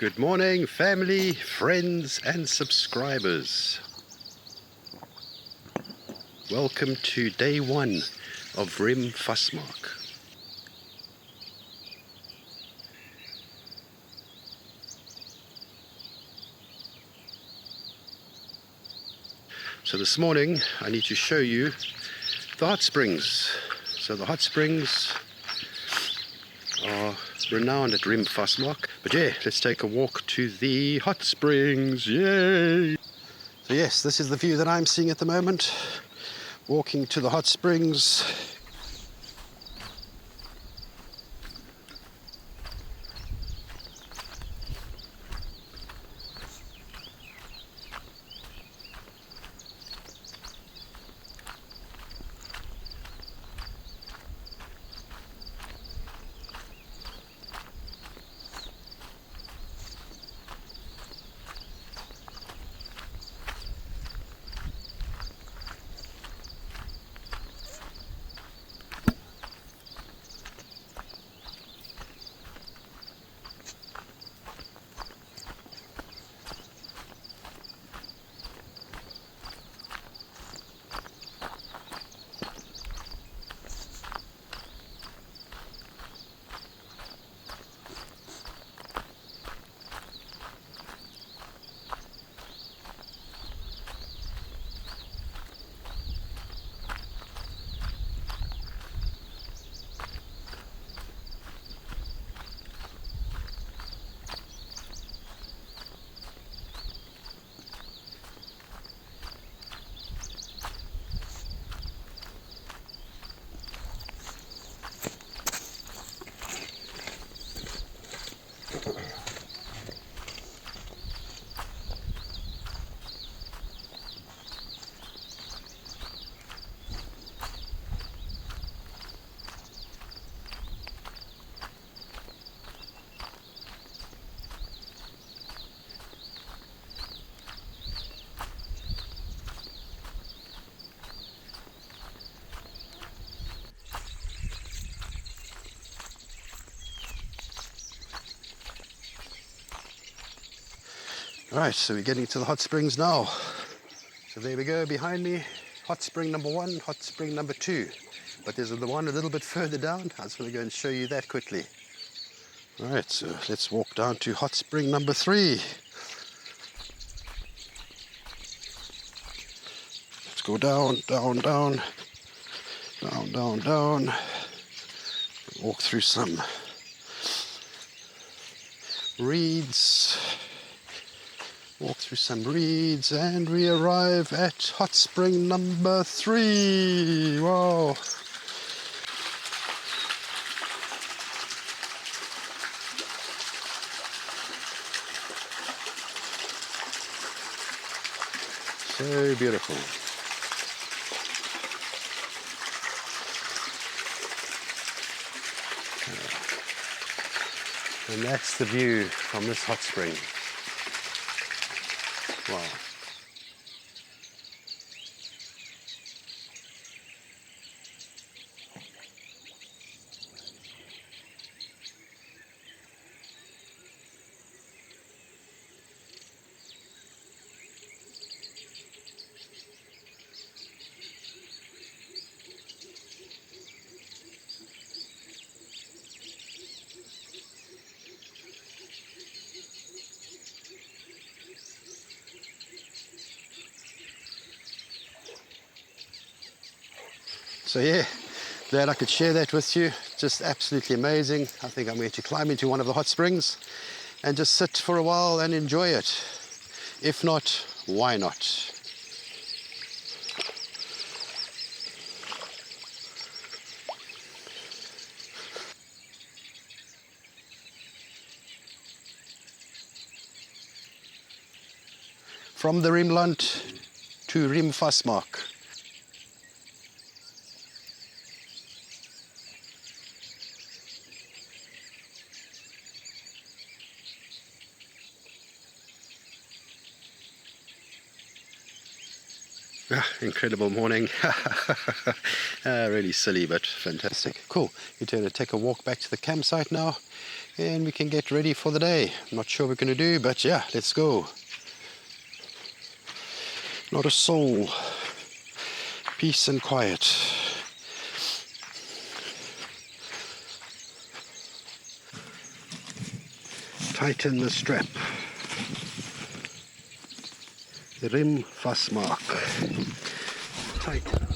Good morning, family, friends and subscribers. Welcome to day one of Riemvasmaak. So this morning I need to show you the hot springs. So the hot springs are renowned at Riemvasmaak. But yeah, let's take a walk to the hot springs. Yay! So yes, this is the view that I'm seeing at the moment. Walking to the hot springs. Right, so we're getting to the hot springs now. So there we go behind me, hot spring number 1, hot spring number 2. But there's the one a little bit further down. I just want to go and show you that quickly. Alright, so let's walk down to hot spring number 3. Let's go down, down, down, down, down, down. Walk through some reeds. Walk through some reeds and we arrive at hot spring number 3. Wow. So beautiful. And that's the view from this hot spring. Wow. So yeah, glad I could share that with you. Just absolutely amazing. I think I'm going to climb into one of the hot springs and just sit for a while and enjoy it. If not, why not? From the Riemland to Riemvasmaak. Incredible morning. Really silly, but fantastic. Cool. We're going to take a walk back to the campsite now, and we can get ready for the day. I'm not sure what we're going to do, but yeah, let's go. Not a soul. Peace and quiet. Tighten the strap. Riemvasmaak. Tighten.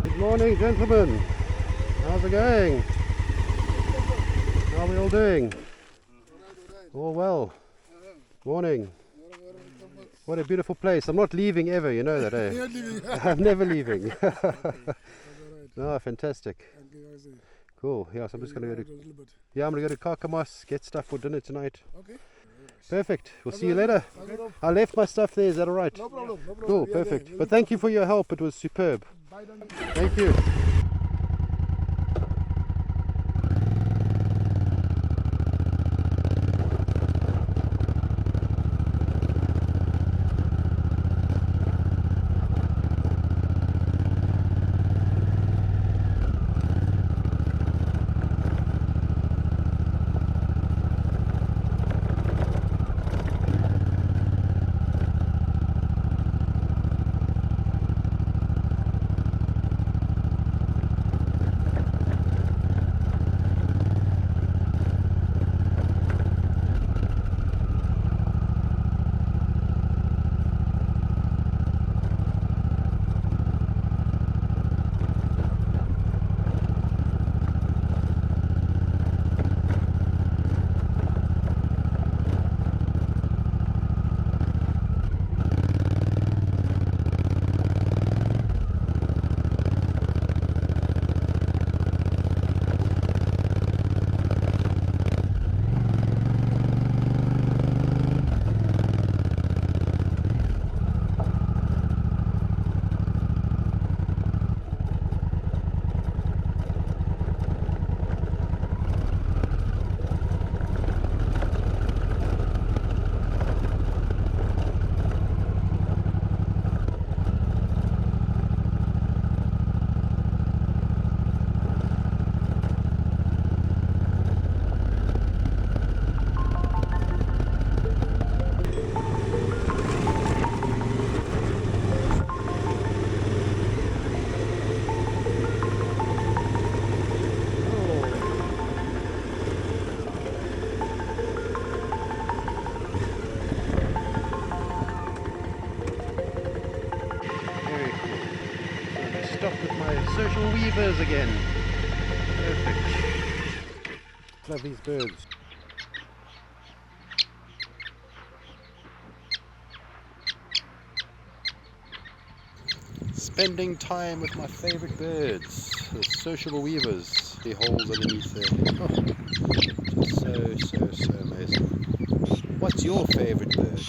Good morning, gentlemen. How's it going? How are we all doing? All well. Morning. What a beautiful place. I'm not leaving ever, you know that, eh? You're not leaving. I'm never leaving. Okay. No, fantastic. Cool. Yeah, so I'm just going to go to... Yeah, I'm going to go to Kakamas, get stuff for dinner tonight. Okay. Perfect. We'll see you later. I left my stuff there. Is that all right? No problem. No problem. Cool, We are perfect. there. But thank you for your help. It was superb. Bye then. Thank you. Stop with my social weavers again. Perfect. Love these birds. Spending time with my favorite birds, the sociable weavers, the holes underneath there. Oh, just so amazing. What's your favorite bird?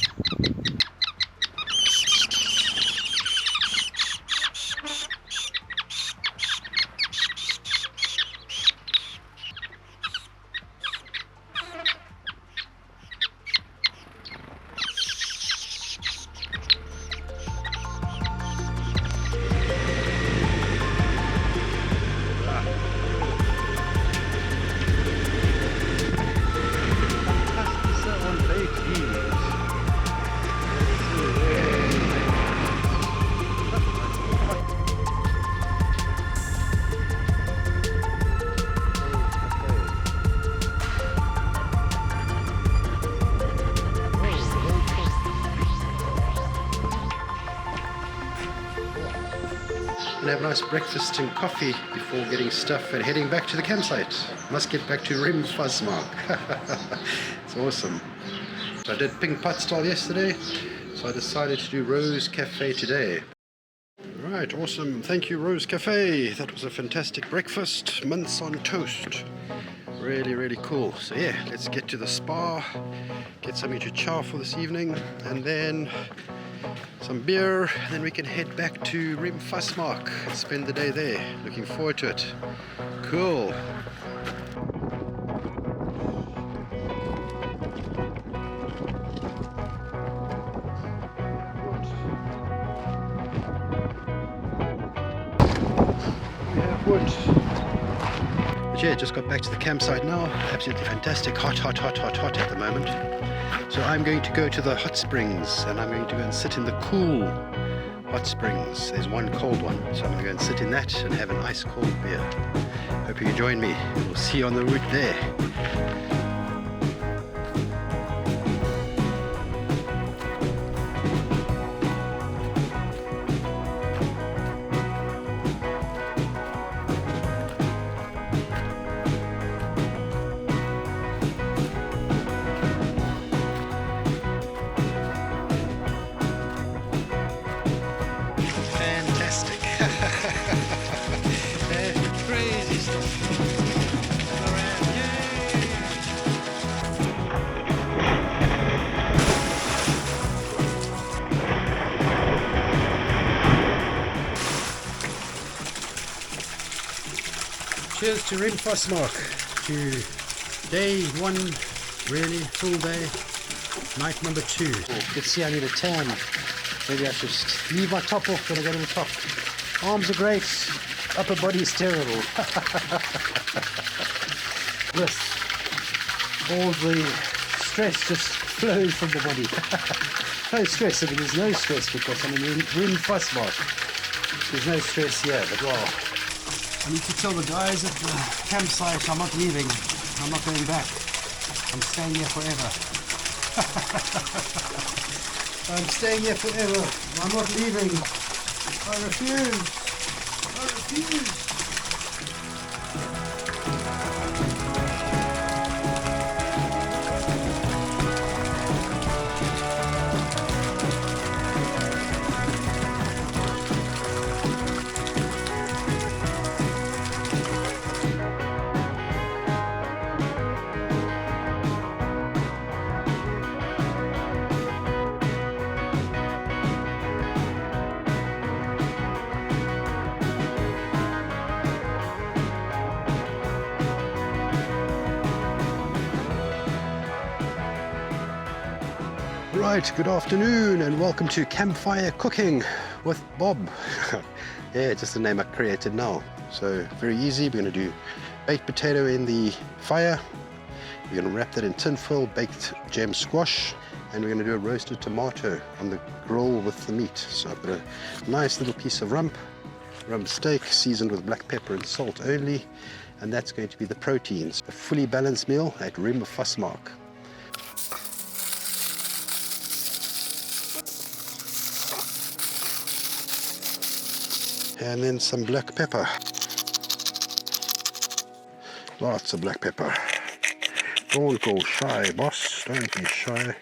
and have a nice breakfast and coffee before getting stuff and heading back to the campsite. Must get back to Riemvasmaak. It's awesome. So I did Pink Pot Stall yesterday, so I decided to do Rose Cafe today. Right, awesome. Thank you, Rose Cafe. That was a fantastic breakfast. Mince on toast. Really, really cool. So yeah, let's get to the spa, get something to chow for this evening, and then some beer, and then we can head back to Riemvasmaak and spend the day there. Looking forward to it. Cool. We have wood. But yeah, just got back to the campsite now. Absolutely fantastic. Hot at the moment. So I'm going to go to the hot springs, and I'm going to go and sit in the cool hot springs. There's one cold one, so I'm going to go and sit in that and have an ice cold beer. Hope you can join me. We'll see you on the route there. Crazy stuff. Cheers to Riemvasmaak, to day one, really full day, night number 2. Let's see, I need a tan. Maybe I should leave my top off when I go to the top. Arms are great, upper body is terrible. This, all the stress just flows from the body. No stress, I mean there's no stress because I'm in Riemvasmaak. There's no stress here, but wow. I need to tell the guys at the campsite I'm not leaving, I'm not going back. I'm staying here forever. I'm staying here forever. I'm not leaving. I refuse. I refuse. Right, good afternoon and welcome to Campfire Cooking with Bob. Yeah, just the name I created now. So very easy. We're going to do baked potato in the fire. We're going to wrap that in tin foil, baked gem squash, and we're going to do a roasted tomato on the grill with the meat. So I've got a nice little piece of rump steak seasoned with black pepper and salt only, and that's going to be the proteins. A fully balanced meal at Riemvasmaak. And then some black pepper. Lots of black pepper. Don't go shy, boss. Don't be shy.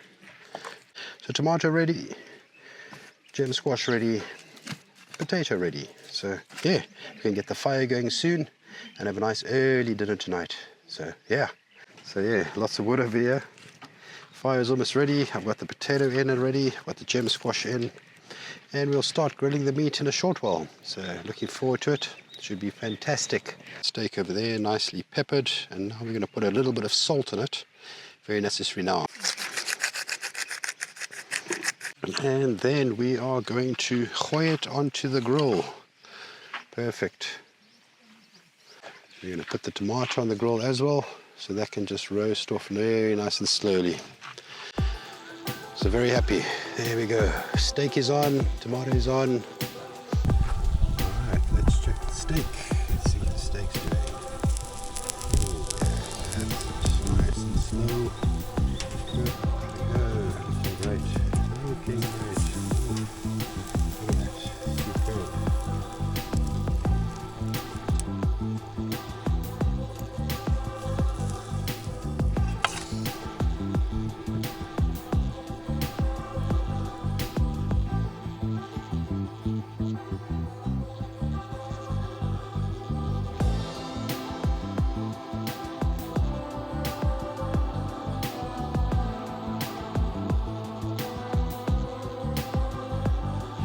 So tomato ready, gem squash ready, potato ready. So yeah, we can get the fire going soon and have a nice early dinner tonight. So yeah, lots of wood over here. Fire's almost ready. I've got the potato in already, I've got the gem squash in. And we'll start grilling the meat in a short while. So looking forward to it. Should be fantastic. Steak over there, nicely peppered. And now we're going to put a little bit of salt in it. Very necessary now. And then we are going to gooi it onto the grill. Perfect. We're going to put the tomato on the grill as well, so that can just roast off very nice and slowly. So very happy. There we go. Steak is on, tomato is on. Alright, let's check the steak. Let's see what the steak's doing. That's nice and slow. Good. There we go. Looking great. Looking great. Look at that. Superb.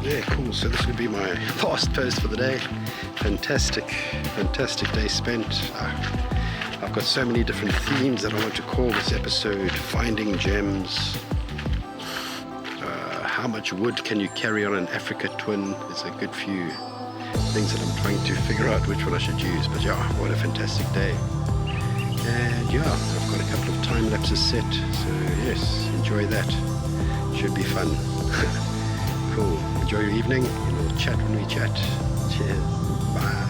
Yeah, cool. So this would be my last post for the day. Fantastic day spent. I've got so many different themes that I want to call this episode. Finding gems. How much wood can you carry on an Africa twin? There's a good few things that I'm trying to figure out which one I should use. But yeah, what a fantastic day. And yeah, I've got a couple of time lapses set. So yes, enjoy that. Should be fun. Cool. Enjoy your evening, and we'll chat when we chat. Cheers. Bye.